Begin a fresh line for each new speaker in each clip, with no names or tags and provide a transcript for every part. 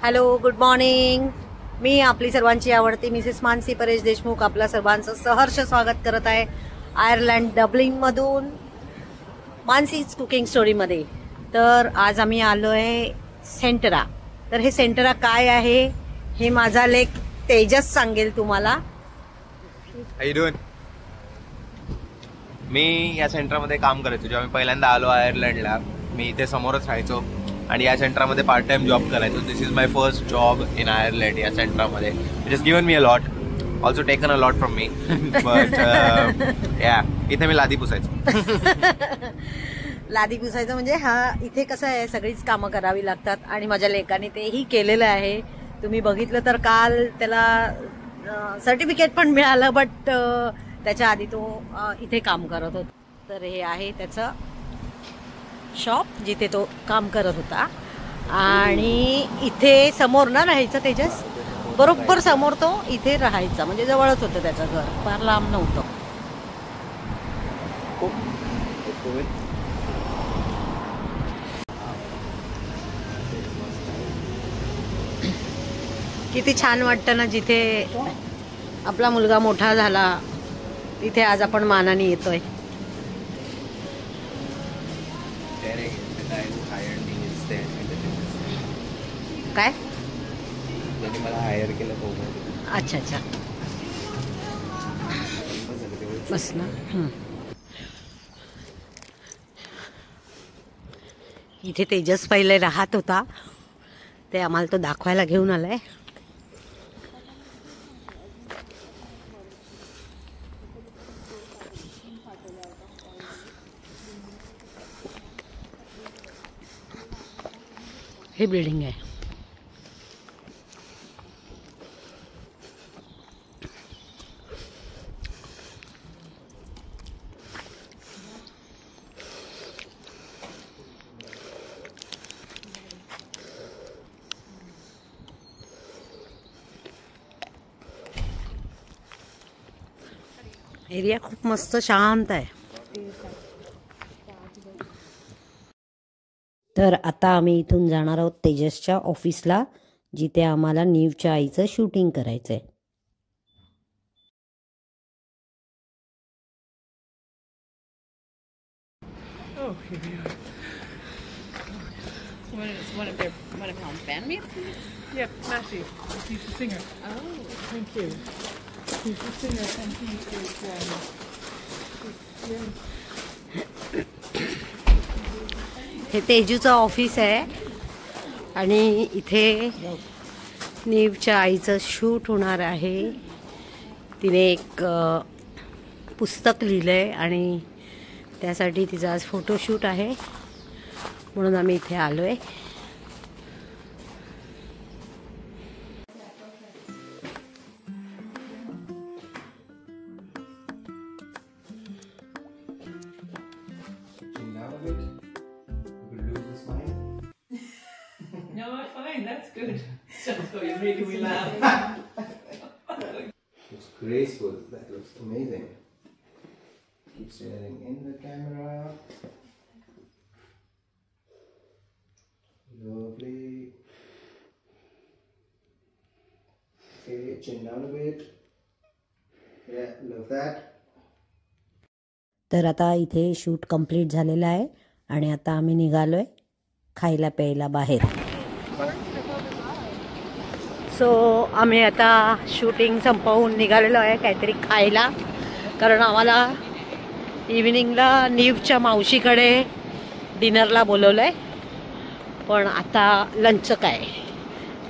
Hello, good morning. मी आपली सर्वांची आवडती मिसेस मानसी परेश देशमुख आपल्या सर्वांचं सहर्ष स्वागत करत आहे आयर्लंड डब्लिंगमधून मानसीज कुकिंग स्टोरीमध्ये. तर आज आम्ही आलो आहे सेंटरा. तर हे सेंटरा काय आहे हे माझा लेक तेजस सांगेल तुम्हाला.
मी या सेंटरमध्ये काम करायचो. जेव्हा मी पहिल्यांदा आलो आयर्लंडला, मी इथे समोरच राहायचो आणि या सेंटरमध्ये पार्ट टाइम जॉब करायचो. This is my first job in Ireland. या सेंटरमध्ये it is given me a lot, also taken a lot from me, but या इथे मी लादी पुसायचो.
लादी पुसायचं म्हणजे हा इथे कसं आहे, सगळीच कामं करावी लागतात आणि माझ्या लेकाने तेही केलेलं आहे. तुम्ही बघितलं तर काल त्याला सर्टिफिकेट पण मिळालं, बट त्याच्या आधी तो इथे काम करत होता. तर हे आहे त्याचं शॉप जिथे तो काम करत होता. आणि इथे समोर ना राहायचं तेजस, बरोबर समोर तो इथे राहायचा, म्हणजे जवळच होतं त्याचं घर, फार लांब नव्हतं. किती छान वाटतं ना, जिथे आपला मुलगा मोठा झाला तिथे आज आपण मानाने येतोय. काय
त्यांनी मला हायर केलं.
अच्छा अच्छा, बस ना. इथे तेजस पहिले राहत होता, ते आम्हाला तो दाखवायला घेऊन आलाय. हे बिल्डिंग आहे. एरिया खूप मस्त शांत आहे. तर आता आम्ही इथून जाणार आहोत तेजसच्या ऑफिसला, जिथे आम्हाला नीवच्या आईचं शूटिंग करायचंय.
One of your family?
Yeah, Matthew. He's the singer.
Oh.
Thank you. He's the singer and he is
हे तेजूचं ऑफिस आहे आणि इथे नीवच्या आईचं शूट होणार आहे. तिने एक पुस्तक लिहिलंय आणि त्यासाठी तिचा आज फोटोशूट आहे, म्हणून आम्ही इथे आलोय.
No, I'm fine. That's good. Just thought you're making me laugh.
It's graceful. That looks amazing. Keep staring in the camera. Lovely. Okay, chin down a bit. Yeah, love that.
तर आता इथे shoot complete झालेलं आहे आणि आता आम्ही निघालोय खायला प्यायला बाहेर. सो आम्ही आता शूटिंग संपवून निघालेलो आहे काहीतरी खायला, कारण आम्हाला इव्हिनिंगला नीवच्या मावशीकडे डिनरला बोलवलं आहे. पण आता लंच काय,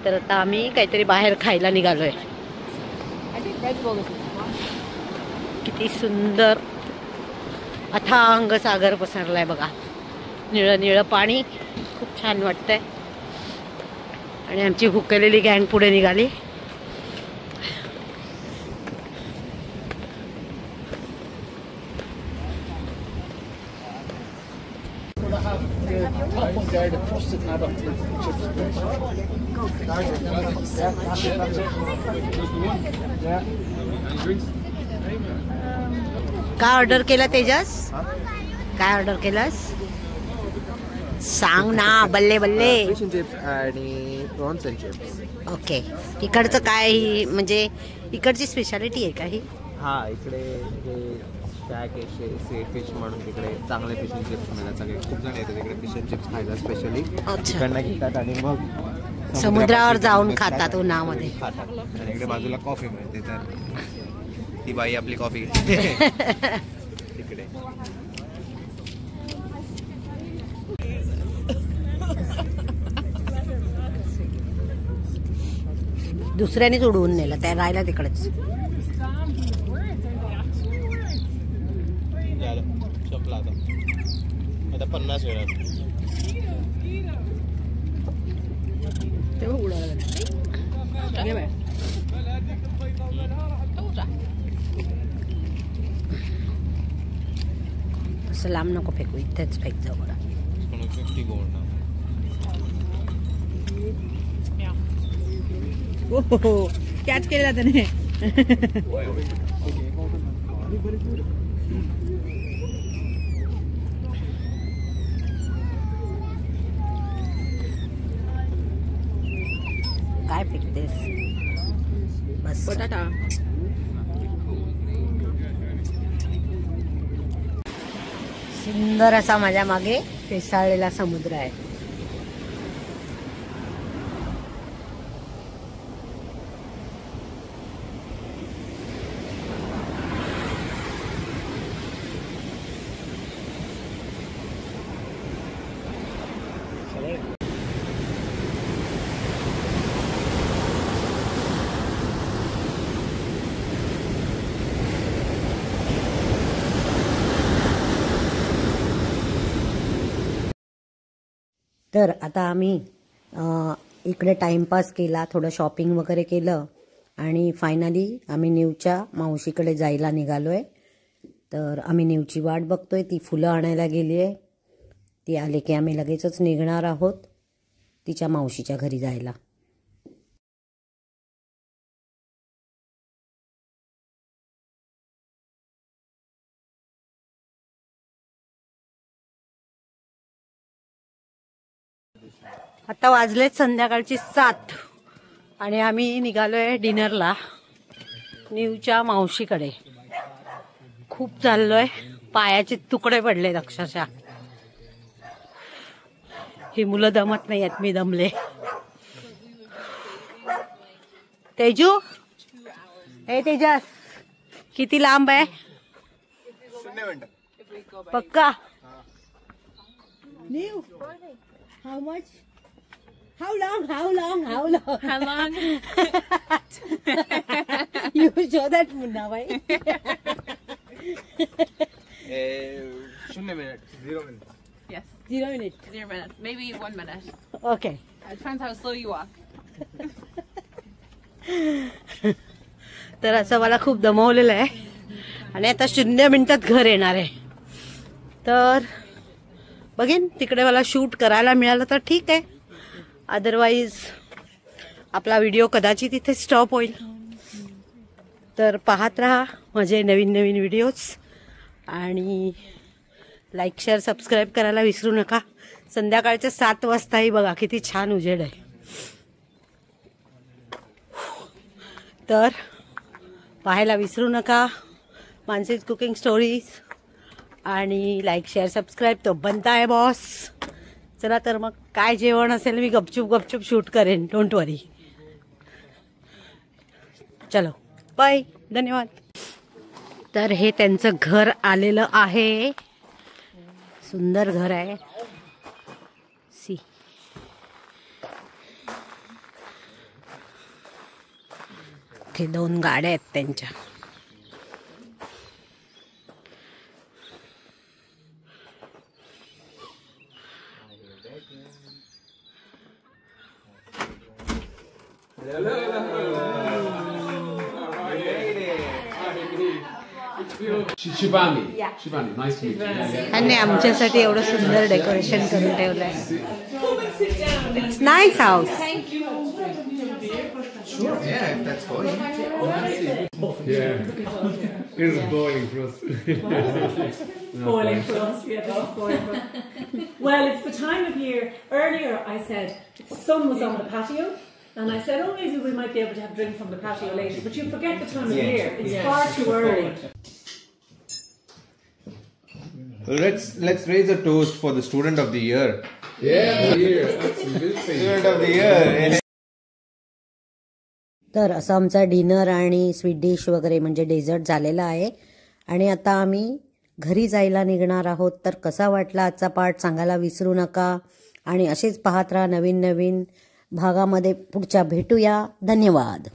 तर आता आम्ही काहीतरी बाहेर खायला निघालोय. किती सुंदर अथांग सागर पसरलाय बघा, निळं निळं पाणी, खूप छान वाटतंय. आणि आमची भुकेलेली गँग पुढे निघाली. काय ऑर्डर केलं तेजस? काय ऑर्डर केलंस? सांग ना, बल्ले बल्ले.
फिश अँड चिप्स आणि प्रॉन्स अँड चिप्स.
ओके, इकडचं काय म्हणजे इकडची स्पेशालिटी आहे का ही?
हा, इकडे हे शॅक आहे फिश म्हणून, तिकडे चांगले फिश अँड चिप्स मिळतात. सगळे खूप जण येतात तिकडे फिश अँड चिप्स खायला स्पेशली. तिकडनं घेतात आणि मग
समुद्रावर जाऊन खातात उन्हामध्ये.
खातात. आणि इकडे बाजूला कॉफी मिळते, तर ती बाई आपली कॉफी तिकडे.
दुसऱ्यानेच उडवून नेलं, त्या राहिला तिकडेच.
संपला आता 50 वेळा.
असं लांब नको फेकू, इथेच फेक जाऊ बघा.
कॅच केले जाते ना.
काय फेकतेस? बस
बटाटा.
सुंदर असा माझ्या मागे फेसाळलेला समुद्र आहे. तर आता आम्ही इकडे टाइमपास केला, थोडं शॉपिंग वगैरे केलं आणि फायनली आम्ही न्यूच्या मावशीकडे जायला निघालोय. तर आम्ही न्यूची वाट बघतोय, ती फुलं आणायला गेली आहे. ती आले की आम्ही लगेचच निघणार आहोत तिच्या मावशीच्या घरी जायला. आता वाजलेत संध्याकाळची 7 आणि आम्ही निघालोय डिनरला न्यूच्या मावशीकडे. खूप चाललोय, पायाचे तुकडे पडलेत अक्षरशः. ही मुलं दमत नाही आहेत, मी दमले. तेजू, ए तेजस, किती लांब आहे?
0 मिनिटं.
पक्का? New, how much? How long? You show that, Munna bhai.
0 minute. 0 minute.
Yes.
0 minutes.
0 minutes. Maybe 1 minute.
Okay.
It depends how slow you walk.
तर असं मला खूप दमवलेलं आहे आणि आता 0 मिनिटात घर येणार आहे. तर बघेन तिकडे मला शूट करायला मिळालं तर ठीक आहे, अदरवाईज आपला व्हिडिओ कदाचित इथे स्टॉप होईल. तर पाहत राहा माझे नवीन नवीन व्हिडिओज आणि लाईक शेअर सबस्क्राईब करायला विसरू नका. संध्याकाळच्या 7 वाजताही बघा किती छान उजेड आहे. तर पाहायला विसरू नका मानसीज कुकिंग स्टोरीज आणि लाईक शेअर सबस्क्राईब तो बनता है बॉस. चला तर मग काय जेवण असेल मी गपचूप शूट करेन, डोंट वरी. चलो बाय, धन्यवाद. तर हे त्यांचं घर आलेलं आहे, सुंदर घर आहे. सी ते 2 गाड्या आहेत त्यांच्या.
Shivani. Shivani, nice to meet you.
आणि आमच्यासाठी एवढं सुंदर डेकोरेशन करून ठेवलंय. It's nice house.
Sure, yeah, if that's going.
Yeah. It's boiling for us.
Boiling for us, yeah, this is boiling for us. Well, it's the time of year. Earlier I said the sun was on the patio, and I said, oh, maybe we might be able to have drinks on the patio later, but you forget the time of year. It's far too early.
Well, let's raise a toast for the student of the year.
Yeah, here. Absolutely.
Student of the year.
तर असं आमचा dinner आणि sweet dish वगैरे म्हणजे dessert झालेला आहे आणि आता आम्ही घरी जायला निघणार आहोत. तर कसा वाटला आजचा पार्ट सांगायला विसरू नका आणि असेच पाहत राहा नवीन नवीन भागामध्ये. पुढच्या भेटूया. धन्यवाद.